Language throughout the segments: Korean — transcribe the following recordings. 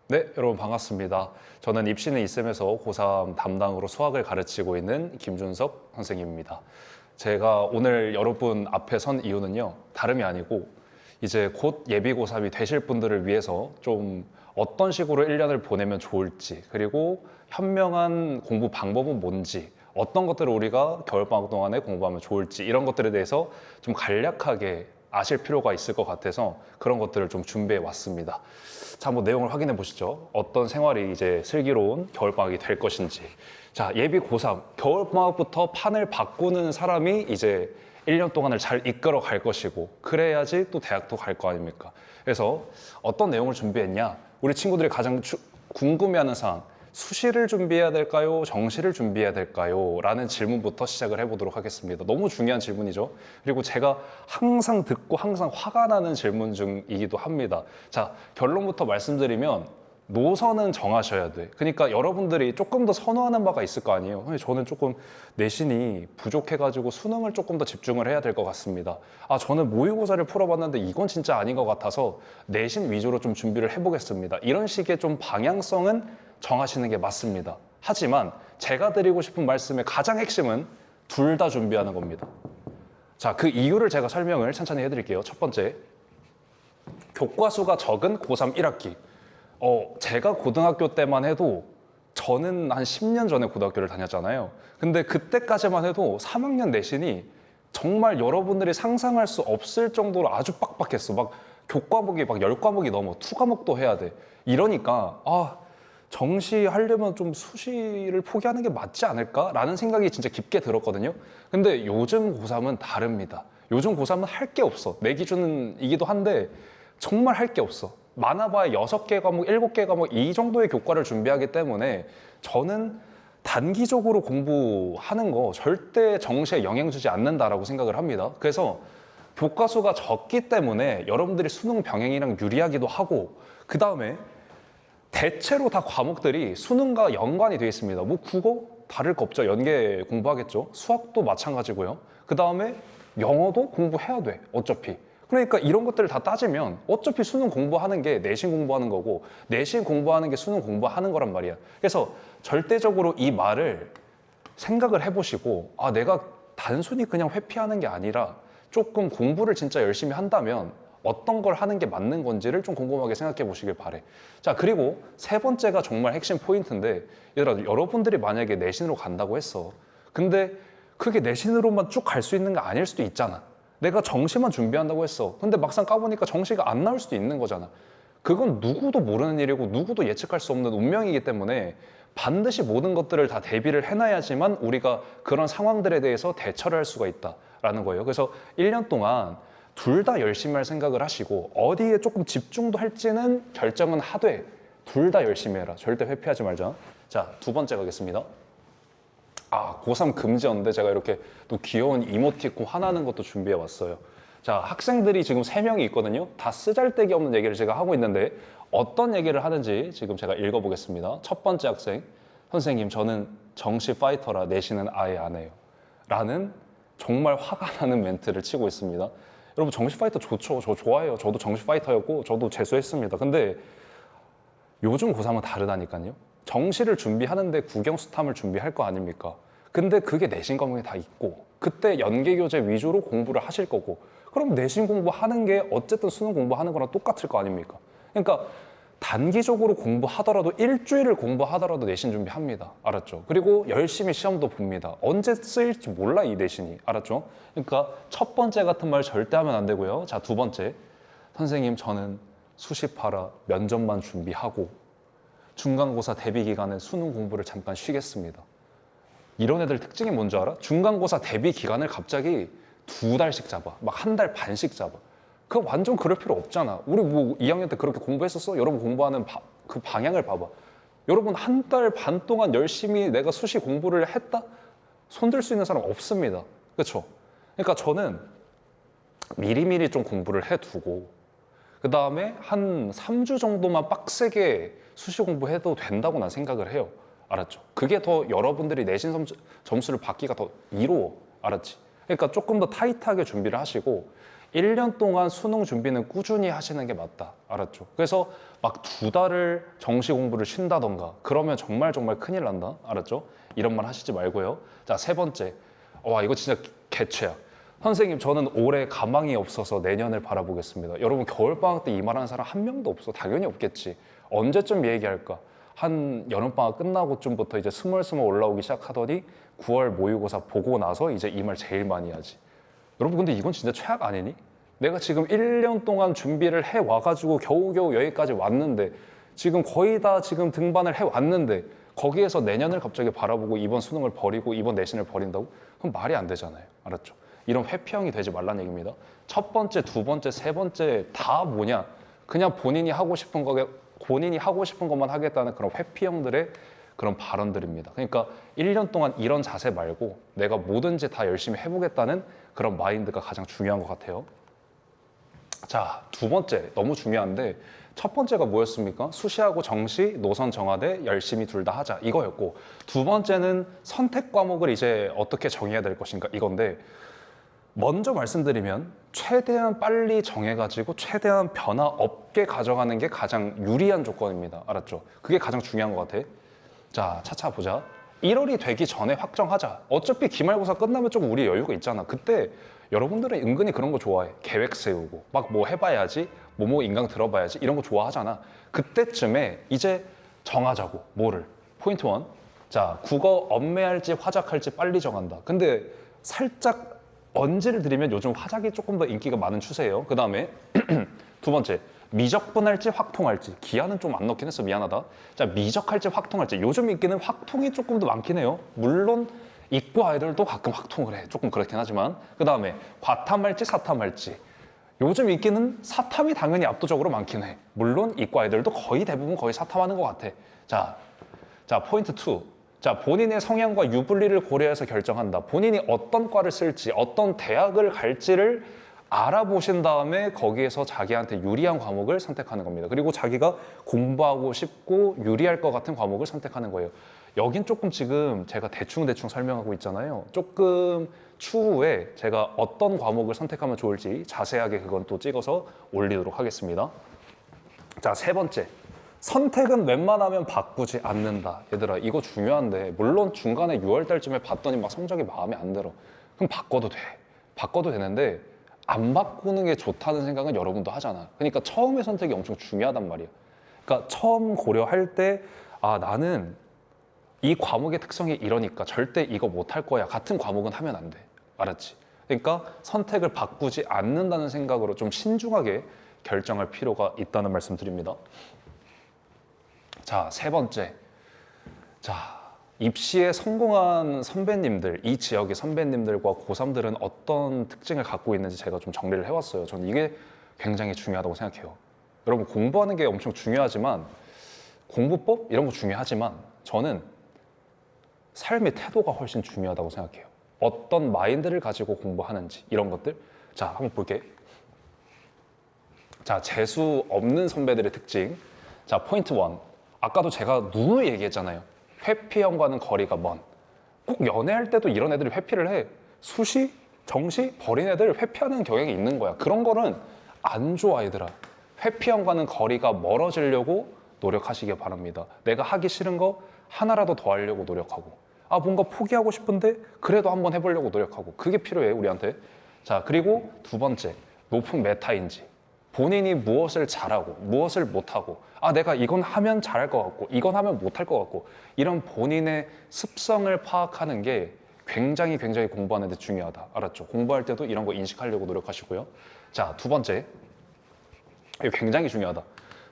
네, 여러분 반갑습니다. 저는 입시는 있음에서 고3 담당으로 수학을 가르치고 있는 김준석 선생님입니다. 제가 오늘 여러분 앞에 선 이유는요, 다름이 아니고 이제 곧 예비 고3이 되실 분들을 위해서 좀 어떤 식으로 1년을 보내면 좋을지, 그리고 현명한 공부 방법은 뭔지, 어떤 것들을 우리가 겨울방학 동안에 공부하면 좋을지, 이런 것들에 대해서 좀 간략하게 아실 필요가 있을 것 같아서 그런 것들을 좀 준비해 왔습니다. 자, 한번 내용을 확인해 보시죠. 어떤 생활이 이제 슬기로운 겨울방학이 될 것인지. 자, 예비 고3, 겨울방학부터 판을 바꾸는 사람이 이제 1년 동안을 잘 이끌어 갈 것이고, 그래야지 또 대학도 갈 거 아닙니까? 그래서 어떤 내용을 준비했냐? 우리 친구들이 가장 궁금해하는 사항, 수시를 준비해야 될까요? 정시를 준비해야 될까요? 라는 질문부터 시작을 해보도록 하겠습니다. 너무 중요한 질문이죠. 그리고 제가 항상 듣고 항상 화가 나는 질문 중이기도 합니다. 자, 결론부터 말씀드리면 노선은 정하셔야 돼. 그러니까 여러분들이 조금 더 선호하는 바가 있을 거 아니에요. 근데 저는 조금 내신이 부족해가지고 수능을 조금 더 집중을 해야 될 것 같습니다. 아, 저는 모의고사를 풀어봤는데 이건 진짜 아닌 것 같아서 내신 위주로 좀 준비를 해보겠습니다. 이런 식의 좀 방향성은 정하시는 게 맞습니다. 하지만 제가 드리고 싶은 말씀의 가장 핵심은 둘 다 준비하는 겁니다. 자, 그 이유를 제가 설명을 천천히 해드릴게요. 첫 번째, 교과수가 적은 고3 1학기. 제가 고등학교 때만 해도 저는 한 10년 전에 고등학교를 다녔잖아요. 근데 그때까지만 해도 3학년 내신이 정말 여러분들이 상상할 수 없을 정도로 아주 빡빡했어. 막 교과목이 막 10과목이 넘어. 2과목도 해야 돼. 이러니까 정시하려면 좀 수시를 포기하는 게 맞지 않을까라는 생각이 진짜 깊게 들었거든요. 근데 요즘 고3은 다릅니다. 요즘 고3은 할 게 없어. 내 기준이기도 한데 정말 할 게 없어. 많아봐야 6개 과목, 7개 과목 이 정도의 교과를 준비하기 때문에 저는 단기적으로 공부하는 거 절대 정시에 영향 주지 않는다라고 생각을 합니다. 그래서 교과수가 적기 때문에 여러분들이 수능 병행이랑 유리하기도 하고, 그 다음에 대체로 다 과목들이 수능과 연관이 되어 있습니다. 뭐 국어 다를 거 없죠. 연계 공부하겠죠. 수학도 마찬가지고요. 그 다음에 영어도 공부해야 돼. 어차피. 그러니까 이런 것들을 다 따지면 어차피 수능 공부하는 게 내신 공부하는 거고, 내신 공부하는 게 수능 공부하는 거란 말이야. 그래서 절대적으로 이 말을 생각을 해보시고, 내가 단순히 그냥 회피하는 게 아니라 조금 공부를 진짜 열심히 한다면 어떤 걸 하는 게 맞는 건지를 좀 곰곰하게 생각해 보시길 바래. 자, 그리고 세 번째가 정말 핵심 포인트인데, 얘들아, 여러분들이 만약에 내신으로 간다고 했어. 근데 그게 내신으로만 쭉 갈 수 있는 게 아닐 수도 있잖아. 내가 정시만 준비한다고 했어. 근데 막상 까보니까 정시가 안 나올 수도 있는 거잖아. 그건 누구도 모르는 일이고 누구도 예측할 수 없는 운명이기 때문에 반드시 모든 것들을 다 대비를 해놔야지만 우리가 그런 상황들에 대해서 대처를 할 수가 있다라는 거예요. 그래서 1년 동안 둘 다 열심히 할 생각을 하시고, 어디에 조금 집중도 할지는 결정은 하되 둘 다 열심히 해라. 절대 회피하지 말자. 자, 두 번째 가겠습니다. 고3 금지였는데 제가 이렇게 또 귀여운 이모티콘 화나는 것도 준비해 왔어요. 자, 학생들이 지금 3명이 있거든요. 다 쓰잘데기 없는 얘기를 제가 하고 있는데 어떤 얘기를 하는지 지금 제가 읽어보겠습니다. 첫 번째 학생, 선생님, 저는 정시 파이터라 내신은 아예 안 해요. 라는 정말 화가 나는 멘트를 치고 있습니다. 여러분, 정시 파이터 좋죠. 저 좋아해요. 저도 정시 파이터였고 저도 재수했습니다. 근데 요즘 고3은 다르다니까요. 정시를 준비하는데 국영수탐을 준비할 거 아닙니까? 근데 그게 내신 과목에 다 있고, 그때 연계교재 위주로 공부를 하실 거고, 그럼 내신 공부하는 게 어쨌든 수능 공부하는 거랑 똑같을 거 아닙니까? 그러니까 단기적으로 공부하더라도 일주일을 공부하더라도 내신 준비합니다. 알았죠? 그리고 열심히 시험도 봅니다. 언제 쓰일지 몰라, 이 내신이. 알았죠? 그러니까 첫 번째 같은 말 절대 하면 안 되고요. 자, 두 번째, 선생님, 저는 수시파라 면접만 준비하고 중간고사 대비 기간에 수능 공부를 잠깐 쉬겠습니다. 이런 애들 특징이 뭔지 알아? 중간고사 대비 기간을 갑자기 2달씩 잡아. 막 1달 반씩 잡아. 그거 완전 그럴 필요 없잖아. 우리 뭐 2학년 때 그렇게 공부했었어? 여러분 공부하는 그 방향을 봐봐. 여러분 1달 반 동안 열심히 내가 수시 공부를 했다? 손들 수 있는 사람 없습니다. 그렇죠? 그러니까 저는 미리미리 좀 공부를 해두고, 그 다음에 한 3주 정도만 빡세게 수시 공부해도 된다고 난 생각을 해요. 알았죠? 그게 더 여러분들이 내신 점수를 받기가 더 이로워. 알았지? 그러니까 조금 더 타이트하게 준비를 하시고 1년 동안 수능 준비는 꾸준히 하시는 게 맞다. 알았죠? 그래서 막 2달을 정시 공부를 쉰다던가 그러면 정말 정말 큰일 난다. 알았죠? 이런 말 하시지 말고요. 자, 3번째. 와, 이거 진짜 개최야. 선생님, 저는 올해 가망이 없어서 내년을 바라보겠습니다. 여러분, 겨울방학 때 이 말하는 사람 한 명도 없어. 당연히 없겠지. 언제쯤 얘기할까? 한 여름방학 끝나고 쯤부터 이제 스멀스멀 올라오기 시작하더니 9월 모의고사 보고 나서 이제 이 말 제일 많이 하지. 여러분, 근데 이건 진짜 최악 아니니? 내가 지금 1년 동안 준비를 해 와가지고 겨우겨우 여기까지 왔는데 지금 거의 다 지금 등반을 해 왔는데 거기에서 내년을 갑자기 바라보고 이번 수능을 버리고 이번 내신을 버린다고? 그럼 말이 안 되잖아요. 알았죠? 이런 회피형이 되지 말라는 얘기입니다. 첫 번째, 두 번째, 세 번째 다 뭐냐? 그냥 본인이 하고 싶은 것만 하겠다는 그런 회피형들의 그런 발언들입니다. 그러니까 1년 동안 이런 자세 말고 내가 뭐든지 다 열심히 해보겠다는 그런 마인드가 가장 중요한 것 같아요. 자, 두 번째 너무 중요한데 첫 번째가 뭐였습니까? 수시하고 정시, 노선 정하되 열심히 둘 다 하자 이거였고 두 번째는 선택 과목을 이제 어떻게 정해야 될 것인가 이건데 먼저 말씀드리면 최대한 빨리 정해가지고 최대한 변화 없게 가져가는 게 가장 유리한 조건입니다. 알았죠? 그게 가장 중요한 것 같아. 자, 차차 보자. 1월이 되기 전에 확정하자. 어차피 기말고사 끝나면 조금 우리 여유가 있잖아. 그때 여러분들은 은근히 그런 거 좋아해. 계획 세우고 막 뭐 해봐야지, 뭐뭐 인강 들어봐야지 이런 거 좋아하잖아. 그때쯤에 이제 정하자고. 뭐를? 포인트 1. 자, 국어 엄매할지 화작할지 빨리 정한다. 근데 살짝 언지를 드리면 요즘 화작이 조금 더 인기가 많은 추세예요. 그 다음에 두 번째, 미적분할지 확통할지. 기하는 좀 안 넣긴 했어. 미안하다. 자, 미적할지 확통할지. 요즘 인기는 확통이 조금 더 많긴 해요. 물론 이과 아이들도 가끔 확통을 해. 조금 그렇긴 하지만. 그 다음에 과탐할지 사탐할지. 요즘 인기는 사탐이 당연히 압도적으로 많긴 해. 물론 이과 아이들도 거의 대부분 거의 사탐하는 것 같아. 자, 포인트 2. 자, 본인의 성향과 유불리를 고려해서 결정한다. 본인이 어떤 과를 쓸지, 어떤 대학을 갈지를 알아보신 다음에 거기에서 자기한테 유리한 과목을 선택하는 겁니다. 그리고 자기가 공부하고 싶고 유리할 것 같은 과목을 선택하는 거예요. 여긴 조금 지금 제가 대충 설명하고 있잖아요. 조금 추후에 제가 어떤 과목을 선택하면 좋을지 자세하게 그건 또 찍어서 올리도록 하겠습니다. 자, 세 번째. 선택은 웬만하면 바꾸지 않는다. 얘들아, 이거 중요한데 물론 중간에 6월 달쯤에 봤더니 막 성적이 마음에 안 들어. 그럼 바꿔도 돼. 바꿔도 되는데 안 바꾸는 게 좋다는 생각은 여러분도 하잖아. 그러니까 처음의 선택이 엄청 중요하단 말이야. 그러니까 처음 고려할 때 나는 이 과목의 특성이 이러니까 절대 이거 못할 거야. 같은 과목은 하면 안 돼. 알았지? 그러니까 선택을 바꾸지 않는다는 생각으로 좀 신중하게 결정할 필요가 있다는 말씀 드립니다. 자, 세 번째. 자, 입시에 성공한 선배님들, 이 지역의 선배님들과 고3들은 어떤 특징을 갖고 있는지 제가 좀 정리를 해왔어요. 저는 이게 굉장히 중요하다고 생각해요. 여러분, 공부하는 게 엄청 중요하지만 공부법? 이런 거 중요하지만 저는 삶의 태도가 훨씬 중요하다고 생각해요. 어떤 마인드를 가지고 공부하는지 이런 것들. 자, 한번 볼게. 자, 재수 없는 선배들의 특징. 자, 포인트 1. 아까도 제가 누누 얘기했잖아요. 회피형과는 거리가 먼. 꼭 연애할 때도 이런 애들이 회피를 해. 수시, 정시 버린 애들 회피하는 경향이 있는 거야. 그런 거는 안 좋아, 얘들아. 회피형과는 거리가 멀어지려고 노력하시길 바랍니다. 내가 하기 싫은 거 하나라도 더 하려고 노력하고 뭔가 포기하고 싶은데 그래도 한번 해보려고 노력하고 그게 필요해, 우리한테. 자, 그리고 두 번째, 높은 메타인지. 본인이 무엇을 잘하고 무엇을 못하고 내가 이건 하면 잘할 것 같고 이건 하면 못할 것 같고 이런 본인의 습성을 파악하는 게 굉장히 공부하는 데 중요하다. 알았죠? 공부할 때도 이런 거 인식하려고 노력하시고요. 자, 두 번째, 이거 굉장히 중요하다.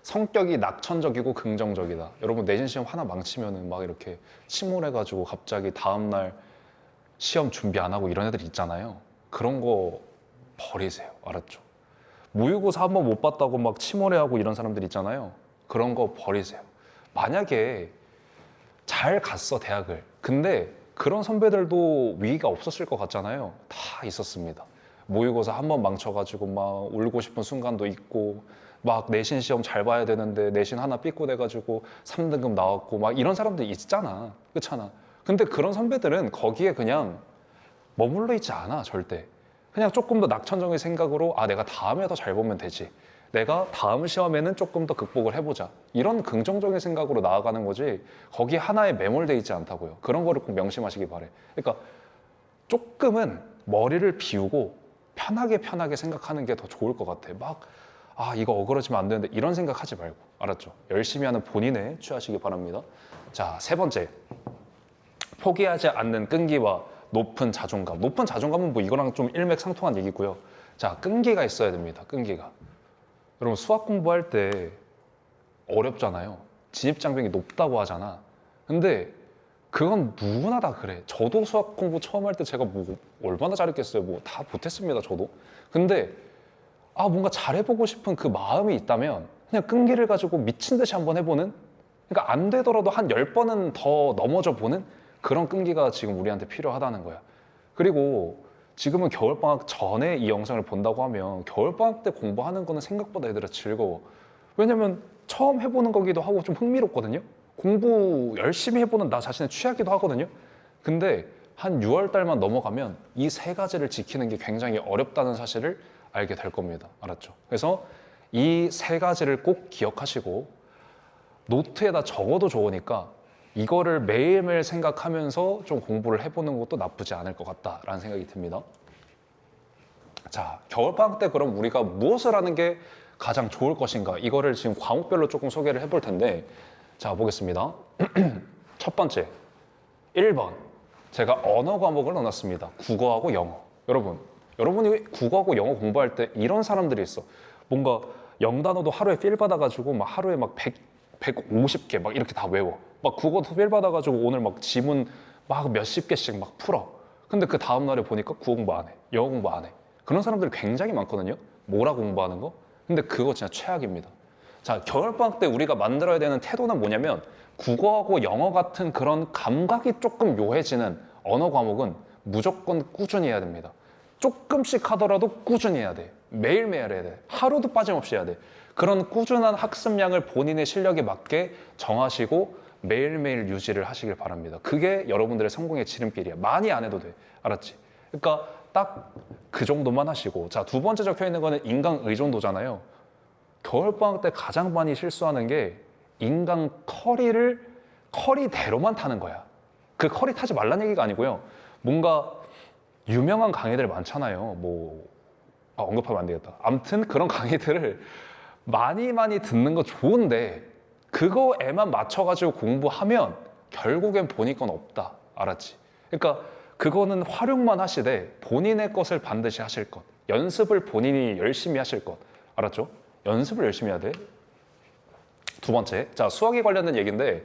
성격이 낙천적이고 긍정적이다. 여러분, 내신 시험 하나 망치면은 막 이렇게 침울해가지고 갑자기 다음날 시험 준비 안 하고 이런 애들 있잖아요. 그런 거 버리세요. 알았죠? 모의고사 한번 못 봤다고 막 침울해하고 이런 사람들 있잖아요. 그런 거 버리세요. 만약에 잘 갔어, 대학을. 근데 그런 선배들도 위기가 없었을 것 같잖아요. 다 있었습니다. 모의고사 한번 망쳐가지고 막 울고 싶은 순간도 있고 막 내신 시험 잘 봐야 되는데 내신 하나 삐꼬돼가지고 3등급 나왔고 막 이런 사람들 있잖아. 그렇잖아. 근데 그런 선배들은 거기에 그냥 머물러 있지 않아, 절대. 그냥 조금 더 낙천적인 생각으로 내가 다음에 더 잘 보면 되지. 내가 다음 시험에는 조금 더 극복을 해보자. 이런 긍정적인 생각으로 나아가는 거지 거기 하나에 매몰돼 있지 않다고요. 그런 거를 꼭 명심하시기 바래. 그러니까 조금은 머리를 비우고 편하게 생각하는 게 더 좋을 것 같아. 막 이거 어그러지면 안 되는데 이런 생각하지 말고. 알았죠? 열심히 하는 본인에 취하시기 바랍니다. 자, 세 번째. 포기하지 않는 끈기와 높은 자존감. 높은 자존감은 뭐 이거랑 좀 일맥상통한 얘기고요. 자, 끈기가 있어야 됩니다. 끈기가. 여러분 수학 공부할 때 어렵잖아요. 진입장벽이 높다고 하잖아. 근데 그건 누구나 다 그래. 저도 수학 공부 처음 할 때 제가 뭐 얼마나 잘했겠어요. 뭐 다 못했습니다. 저도. 근데 뭔가 잘해보고 싶은 그 마음이 있다면 그냥 끈기를 가지고 미친 듯이 한번 해보는, 그러니까 안 되더라도 한 10번은 더 넘어져 보는 그런 끈기가 지금 우리한테 필요하다는 거야. 그리고 지금은 겨울방학 전에 이 영상을 본다고 하면 겨울방학 때 공부하는 거는 생각보다 얘들아 즐거워. 왜냐면 처음 해보는 거기도 하고 좀 흥미롭거든요. 공부 열심히 해보는 나 자신에 취하기도 하거든요. 근데 한 6월 달만 넘어가면 이 세 가지를 지키는 게 굉장히 어렵다는 사실을 알게 될 겁니다. 알았죠? 그래서 이 세 가지를 꼭 기억하시고 노트에다 적어도 좋으니까 이거를 매일매일 생각하면서 좀 공부를 해보는 것도 나쁘지 않을 것 같다라는 생각이 듭니다. 자, 겨울방학 때 그럼 우리가 무엇을 하는 게 가장 좋을 것인가? 이거를 지금 과목별로 조금 소개를 해볼 텐데, 자, 보겠습니다. 첫 번째, 1번. 제가 언어 과목을 넣어놨습니다. 국어하고 영어. 여러분이 국어하고 영어 공부할 때 이런 사람들이 있어. 뭔가 영단어도 하루에 필 받아가지고 막 하루에 막 150개 막 이렇게 다 외워. 막 국어도 필 받아가지고 오늘 막 지문 막 몇십 개씩 막 풀어. 근데 그 다음날에 보니까 국어 공부 안 해. 영어 공부 안 해. 그런 사람들이 굉장히 많거든요. 뭐라 공부하는 거? 근데 그거 진짜 최악입니다. 자, 겨울방학 때 우리가 만들어야 되는 태도는 뭐냐면 국어하고 영어 같은 그런 감각이 조금 묘해지는 언어 과목은 무조건 꾸준히 해야 됩니다. 조금씩 하더라도 꾸준히 해야 돼. 매일매일 해야 돼. 하루도 빠짐없이 해야 돼. 그런 꾸준한 학습량을 본인의 실력에 맞게 정하시고 매일매일 유지를 하시길 바랍니다. 그게 여러분들의 성공의 지름길이야. 많이 안 해도 돼. 알았지? 그러니까 딱 그 정도만 하시고. 자, 두 번째 적혀 있는 거는 인강 의존도잖아요. 겨울방학 때 가장 많이 실수하는 게 인강 커리대로만 타는 거야. 그 커리 타지 말란 얘기가 아니고요. 뭔가 유명한 강의들 많잖아요. 뭐 언급하면 안 되겠다. 아무튼 그런 강의들을 많이 듣는 거 좋은데 그거에만 맞춰가지고 공부하면 결국엔 본인 건 없다. 알았지? 그러니까 그거는 활용만 하시되 본인의 것을 반드시 하실 것. 연습을 본인이 열심히 하실 것. 알았죠? 연습을 열심히 해야 돼. 두 번째, 자, 수학에 관련된 얘기인데,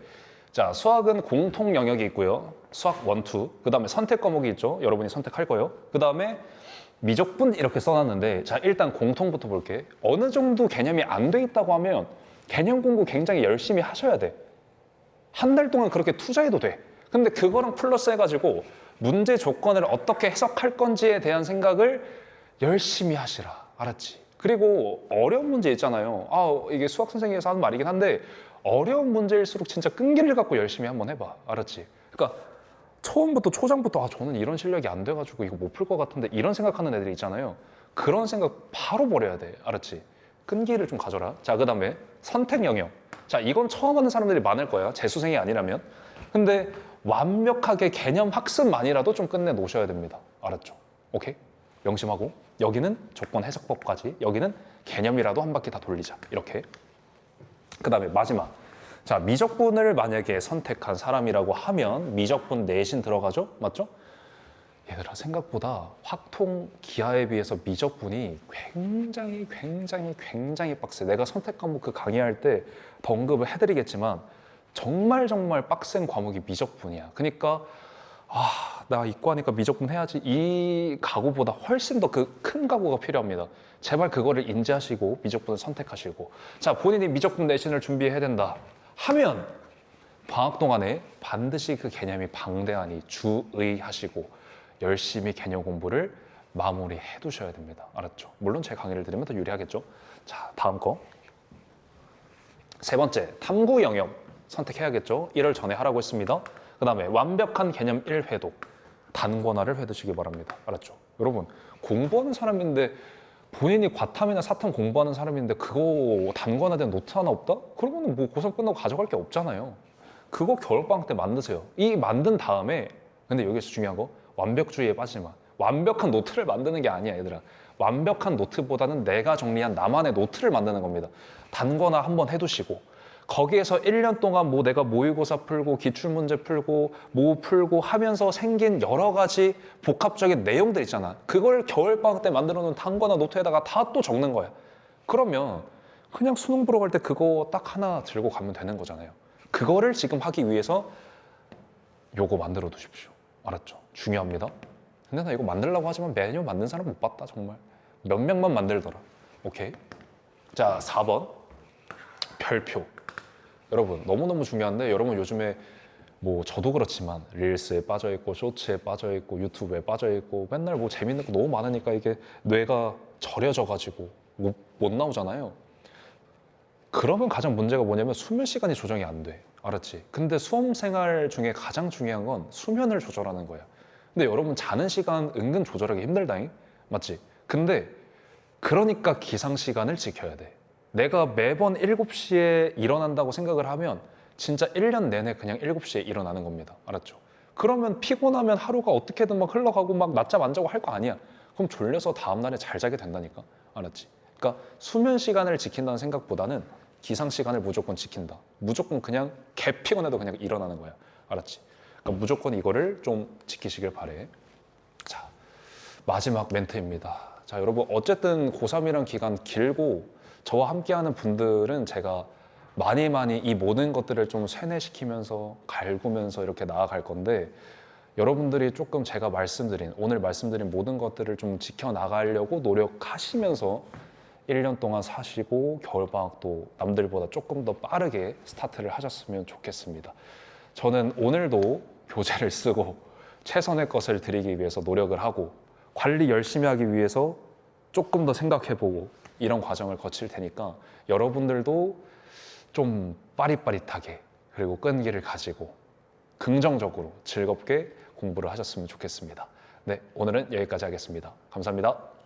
자, 수학은 공통 영역이 있고요. 수학 1, 2. 그 다음에 선택 과목이 있죠. 여러분이 선택할 거예요. 그 다음에 미적분 이렇게 써놨는데, 자, 일단 공통부터 볼게. 어느 정도 개념이 안 돼 있다고 하면 개념 공부 굉장히 열심히 하셔야 돼. 한 달 동안 그렇게 투자해도 돼. 근데 그거랑 플러스 해가지고 문제 조건을 어떻게 해석할 건지에 대한 생각을 열심히 하시라. 알았지? 그리고 어려운 문제 있잖아요. 이게 수학 선생님께서 하는 말이긴 한데 어려운 문제일수록 진짜 끈기를 갖고 열심히 한번 해봐. 알았지? 그러니까 처음부터 초장부터 저는 이런 실력이 안 돼가지고 이거 못 풀 것 같은데 이런 생각하는 애들이 있잖아요. 그런 생각 바로 버려야 돼. 알았지? 끈기를 좀 가져라. 자, 그 다음에 선택 영역. 자, 이건 처음 하는 사람들이 많을 거야. 재수생이 아니라면. 근데 완벽하게 개념 학습만이라도 좀 끝내 놓으셔야 됩니다. 알았죠? 오케이? 명심하고 여기는 조건 해석법까지, 여기는 개념이라도 한 바퀴 다 돌리자. 이렇게. 그 다음에 마지막. 자, 미적분을 만약에 선택한 사람이라고 하면 미적분 내신 들어가죠? 맞죠? 얘들아, 생각보다 확통 기하에 비해서 미적분이 굉장히 빡세. 내가 선택 과목 그 강의할 때 더 언급을 해드리겠지만 정말 빡센 과목이 미적분이야. 그러니까 나 이과니까 미적분 해야지, 이 각오보다 훨씬 더 그 큰 각오가 필요합니다. 제발 그거를 인지하시고 미적분을 선택하시고, 자, 본인이 미적분 내신을 준비해야 된다 하면 방학 동안에 반드시 그 개념이 방대하니 주의하시고 열심히 개념 공부를 마무리해 두셔야 됩니다. 알았죠? 물론 제 강의를 들으면 더 유리하겠죠? 자, 다음 거. 세 번째, 탐구 영역 선택해야겠죠? 1월 전에 하라고 했습니다. 그 다음에 완벽한 개념 1회독. 단권화를 해두시기 바랍니다. 알았죠? 여러분, 공부하는 사람인데 본인이 과탐이나 사탐 공부하는 사람인데 그거 단권에 대한 노트 하나 없다? 그러면 뭐 고3 끝나고 가져갈 게 없잖아요. 그거 겨울방학 때 만드세요. 이 만든 다음에, 근데 여기서 중요한 거, 완벽주의에 빠지지 마. 완벽한 노트를 만드는 게 아니야, 얘들아. 완벽한 노트보다는 내가 정리한 나만의 노트를 만드는 겁니다. 단거나 한번 해두시고, 거기에서 1년 동안 뭐 내가 모의고사 풀고 기출문제 풀고 뭐 풀고 하면서 생긴 여러 가지 복합적인 내용들 있잖아. 그걸 겨울방학 때 만들어 놓은 단거나 노트에다가 다 또 적는 거야. 그러면 그냥 수능 보러 갈 때 그거 딱 하나 들고 가면 되는 거잖아요. 그거를 지금 하기 위해서 요거 만들어 두십시오. 알았죠? 중요합니다. 근데 나 이거 만들려고 하지만 매년 만든 사람 못 봤다, 정말. 몇 명만 만들더라. 오케이. 자, 4번. 별표. 여러분, 너무너무 중요한데, 여러분 요즘에 뭐 저도 그렇지만 릴스에 빠져 있고 쇼츠에 빠져 있고 유튜브에 빠져 있고 맨날 뭐 재밌는 거 너무 많으니까 이게 뇌가 절여져 가지고 못 나오잖아요. 그러면 가장 문제가 뭐냐면 수면 시간이 조정이 안 돼. 알았지? 근데 수험 생활 중에 가장 중요한 건 수면을 조절하는 거야. 근데 여러분 자는 시간 은근 조절하기 힘들다잉? 맞지? 근데 그러니까 기상 시간을 지켜야 돼. 내가 매번 7시에 일어난다고 생각을 하면 진짜 1년 내내 그냥 7시에 일어나는 겁니다. 알았죠? 그러면 피곤하면 하루가 어떻게든 막 흘러가고 막 낮잠 안 자고 할 거 아니야. 그럼 졸려서 다음날에 잘 자게 된다니까. 알았지? 그러니까 수면 시간을 지킨다는 생각보다는 기상 시간을 무조건 지킨다. 무조건 그냥 개 피곤해도 그냥 일어나는 거야. 알았지? 그러니까 무조건 이거를 좀 지키시길 바래. 자, 마지막 멘트입니다. 자, 여러분 어쨌든 고3이란 기간 길고 저와 함께하는 분들은 제가 많이 이 모든 것들을 좀 세뇌시키면서 갈구면서 이렇게 나아갈 건데, 여러분들이 조금 제가 오늘 말씀드린 모든 것들을 좀 지켜나가려고 노력하시면서 1년 동안 사시고 겨울방학도 남들보다 조금 더 빠르게 스타트를 하셨으면 좋겠습니다. 저는 오늘도 교재를 쓰고 최선의 것을 드리기 위해서 노력을 하고 관리 열심히 하기 위해서 조금 더 생각해보고 이런 과정을 거칠 테니까 여러분들도 좀 빠릿빠릿하게 그리고 끈기를 가지고 긍정적으로 즐겁게 공부를 하셨으면 좋겠습니다. 네, 오늘은 여기까지 하겠습니다. 감사합니다.